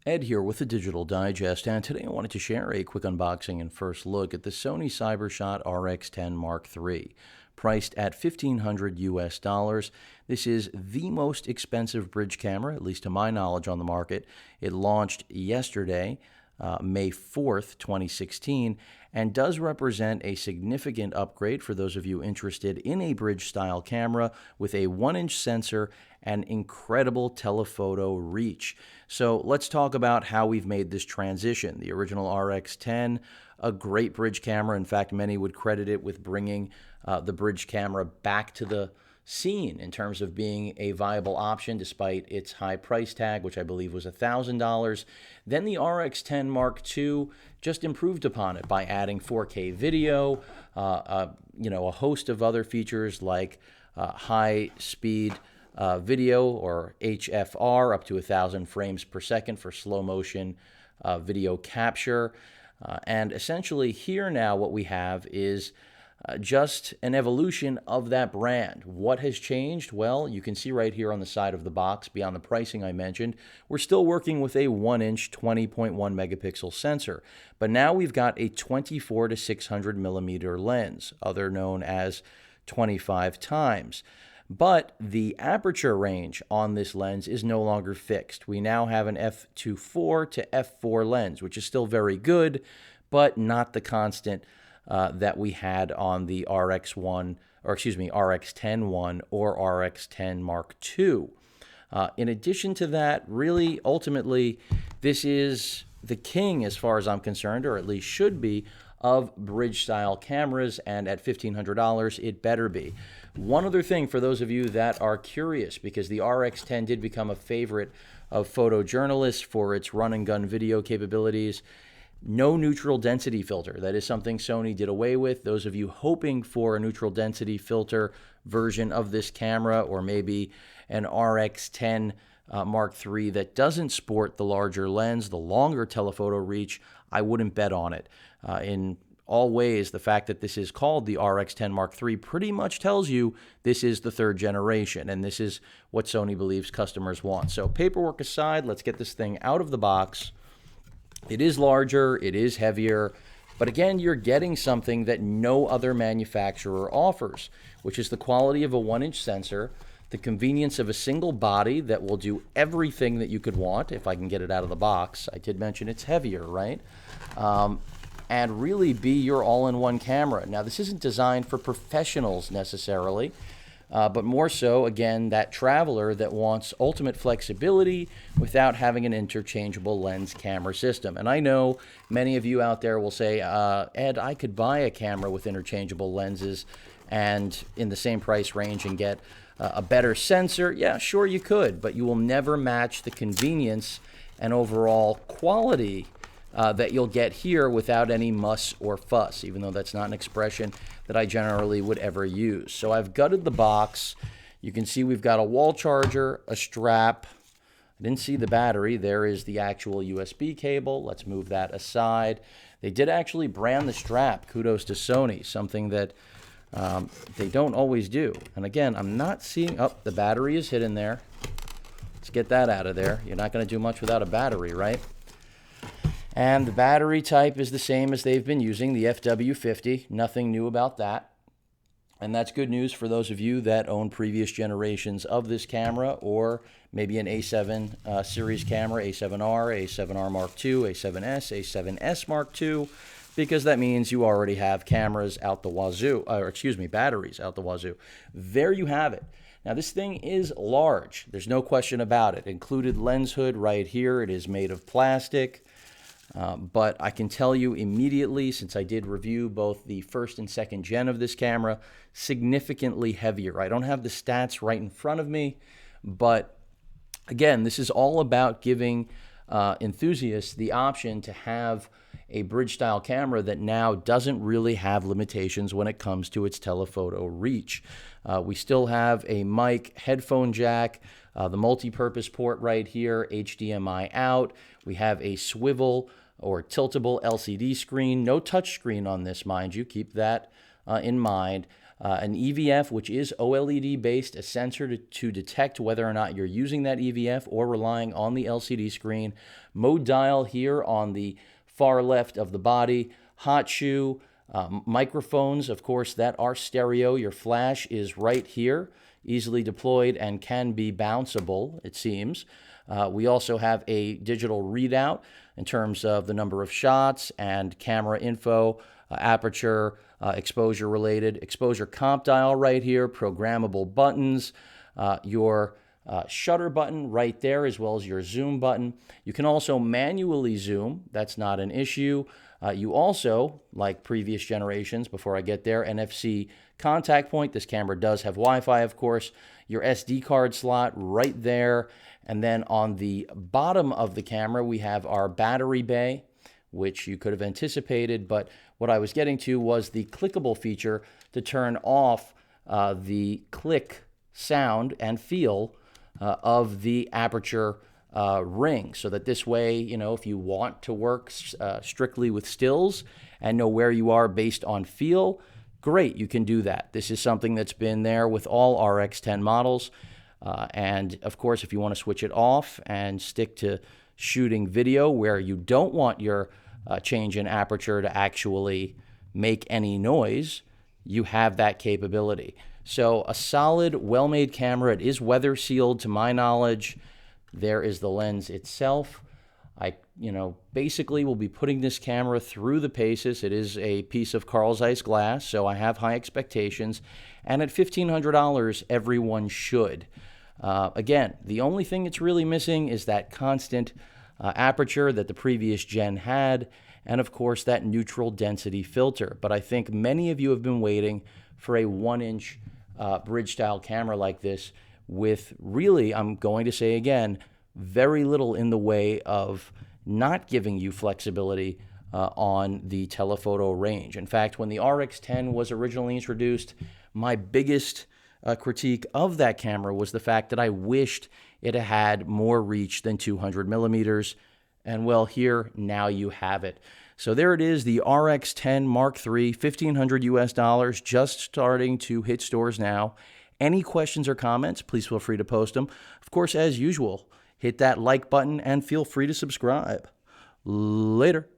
Ed here with the Digital Digest, and today I wanted to share a quick unboxing and first look at the Sony Cyber-shot RX10 Mark III. Priced at $1,500 US. This is the most expensive bridge camera, at least to my knowledge, on the market. It launched yesterday, May 4th, 2016, and does represent a significant upgrade for those of you interested in a bridge-style camera with a 1-inch sensor and incredible telephoto reach. So let's talk about how we've made this transition. The original RX10, a great bridge camera. In fact, many would credit it with bringing the bridge camera back to the scene in terms of being a viable option despite its high price tag, which I believe was $1,000. Then the RX10 Mark II just improved upon it by adding 4K video, a host of other features like high speed video, or HFR, up to 1,000 frames per second for slow motion video capture. And essentially here now what we have is just an evolution of that brand. What has changed? Well, you can see right here on the side of the box, beyond the pricing I mentioned, we're still working with a 1-inch 20.1 megapixel sensor, but now we've got a 24 to 600 millimeter lens, other known as 25 times. But the aperture range on this lens is no longer fixed. We now have an f2.4 to f4 lens, which is still very good, but not the constant that we had on the RX10 or RX10 Mark II. In addition to that, really, ultimately, this is the king, as far as I'm concerned, or at least should be, of bridge-style cameras, and at $1,500, it better be. One other thing for those of you that are curious, because the RX10 did become a favorite of photojournalists for its run-and-gun video capabilities. No neutral density filter. That is something Sony did away with. Those of you hoping for a neutral density filter version of this camera, or maybe an RX10 Mark III that doesn't sport the larger lens, the longer telephoto reach, I wouldn't bet on it. In all ways, the fact that this is called the RX10 Mark III pretty much tells you this is the third generation, and this is what Sony believes customers want. So paperwork aside, let's get this thing out of the box. It is larger, it is heavier, but again, you're getting something that no other manufacturer offers, which is the quality of a 1-inch sensor, the convenience of a single body that will do everything that you could want, if I can get it out of the box. I did mention it's heavier, right? And really be your all-in-one camera. Now, this isn't designed for professionals necessarily, but more so, again, that traveler that wants ultimate flexibility without having an interchangeable lens camera system. And I know many of you out there will say, Ed, I could buy a camera with interchangeable lenses and in the same price range and get a better sensor. Yeah, sure you could, but you will never match the convenience and overall quality that you'll get here without any muss or fuss, even though that's not an expression that I generally would ever use. So I've gutted the box. You can see we've got a wall charger, a strap. I didn't see the battery. There is the actual USB cable. Let's move that aside. They did actually brand the strap. Kudos to Sony, something that they don't always do. And again, I'm not seeing, oh, the battery is hidden there. Let's get that out of there. You're not going to do much without a battery, right? And the battery type is the same as they've been using, the FW50. Nothing new about that. And that's good news for those of you that own previous generations of this camera, or maybe an A7 series camera, A7R, A7R Mark II, A7S, A7S Mark II, because that means you already have cameras out the wazoo, batteries out the wazoo. There you have it. Now, this thing is large. There's no question about it. Included lens hood right here. It is made of plastic. But I can tell you immediately, since I did review both the first and second gen of this camera, significantly heavier. I don't have the stats right in front of me, but again, this is all about giving enthusiasts the option to have a bridge-style camera that now doesn't really have limitations when it comes to its telephoto reach. We still have a mic, headphone jack, the multi-purpose port right here, HDMI out. We have a swivel or tiltable LCD screen. No touch screen on this, mind you. Keep that in mind. An EVF, which is OLED based, a sensor to detect whether or not you're using that EVF or relying on the LCD screen. Mode dial here on the far left of the body. Hot shoe. Microphones, of course, that are stereo. Your flash is right here, easily deployed and can be bounceable, it seems. We also have a digital readout in terms of the number of shots and camera info, aperture, exposure related, exposure comp dial right here, programmable buttons, your shutter button right there, as well as your zoom button. You can also manually zoom. That's not an issue. You also, like previous generations, before I get there, NFC contact point. This camera does have Wi-Fi, of course. Your SD card slot right there. And then on the bottom of the camera, we have our battery bay, which you could have anticipated. But what I was getting to was the clickable feature to turn off the click sound and feel of the aperture ring, so that this way, if you want to work strictly with stills and know where you are based on feel, great, you can do that. This is something that's been there with all RX10 models. And of course, if you want to switch it off and stick to shooting video where you don't want your change in aperture to actually make any noise, you have that capability. So a solid, well-made camera. It is weather sealed to my knowledge. There is the lens itself. I, basically will be putting this camera through the paces. It is a piece of Carl Zeiss glass, so I have high expectations. And at $1,500, everyone should. Again, the only thing that's really missing is that constant aperture that the previous gen had, and of course that neutral density filter. But I think many of you have been waiting for a 1-inch bridge style camera like this with really, I'm going to say again, very little in the way of not giving you flexibility on the telephoto range. In fact, when the RX10 was originally introduced, my biggest critique of that camera was the fact that I wished it had more reach than 200 millimeters. And well, here, now you have it. So there it is, the RX10 Mark III, $1,500 US, just starting to hit stores now. Any questions or comments, please feel free to post them. Of course, as usual, hit that like button and feel free to subscribe. Later.